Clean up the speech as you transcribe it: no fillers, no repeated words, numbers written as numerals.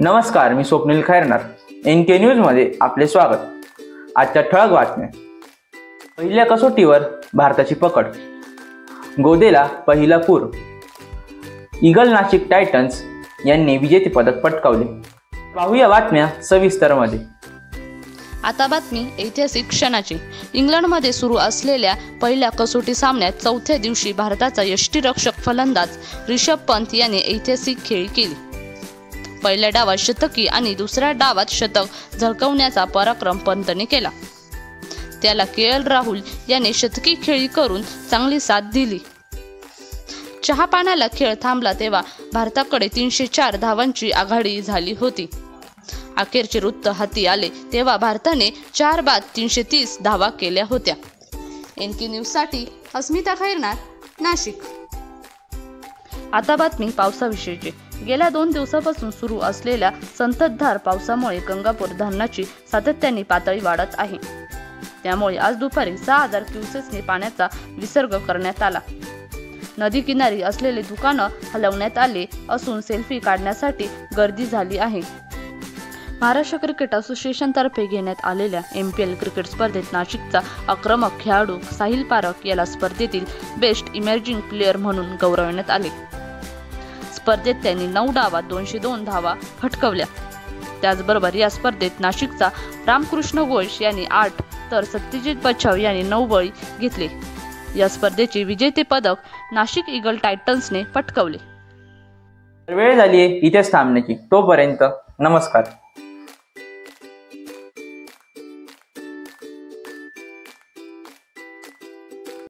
नमस्कार, मी स्वप्नील खैरनार. NK न्यूजमध्ये आपले स्वागत. आजच्या ठळक बातम्या. पहिल्या कसोटीवर भारताची पकड, गोदेला पहिला पूर, ईगल नाशिक टायटन्स यांनी विजेतेपद पटकावले. पाहूया बातम्या सविस्तरमध्ये. आता बातमी ऐतिहासिक क्षणाची. इंग्लंडमध्ये सुरू असलेल्या पहिल्या कसोटी सामन्यात चौथ्या दिवशी भारताचा यष्टीरक्षक फलंदाज रिषभ पंत याने ऐतिहासिक खेळी केली. पहिल्या डावात शतकी आणि दुसऱ्या डावात शतक झळकवण्याचा पराक्रम पंतने केला. त्याला KL राहुल याने शतकी खेळी करून चांगली साथ दिली. चहापाण्याला खेळ थांबला तेव्हा भारताकडे 304 धावांची आघाडी झाली होती. अखेरचे वृत्त हाती आले तेव्हा भारताने 4 बाद 330 धावा केल्या होत्या. NK न्यूजसाठी अस्मिता खैरनार, नाशिक. आता बातमी पावसाविषयीची. गेल्या 2 दिवसापासून सुरू असलेल्या संततधार पावसामुळे गंगापूर धरणाची सातत्याने पातळी वाढत आहे. त्यामुळे आज दुपारी 6000 क्युसेक्सने पाण्याचा विसर्ग करण्यात आला. नदी किनारी असलेले दुकानं हलवण्यात आले असून सेल्फी काढण्यासाठी गर्दी झाली आहे. महाराष्ट्र क्रिकेट असोसिएशनतर्फे घेण्यात आलेल्या MPL क्रिकेट स्पर्धेत नाशिकचा आक्रमक खेळाडू साहिल पारख याला स्पर्धेतील बेस्ट इमर्जिंग प्लेअर म्हणून गौरवण्यात आले. स्पर्धेत त्यांनी 9 डावात 202 धावा फटकवल्या. त्याचबरोबर या स्पर्धेत नाशिकचा रामकृष्ण घोष यांनी 8 तर सत्यजित बच्छाव यांनी 9 बळी घेतले. या स्पर्धेचे विजेते पदक नाशिक ईगल टायटन्सने पटकावले. वेळ झाली आहे इथेच थांबण्याची. तोपर्यंत नमस्कार.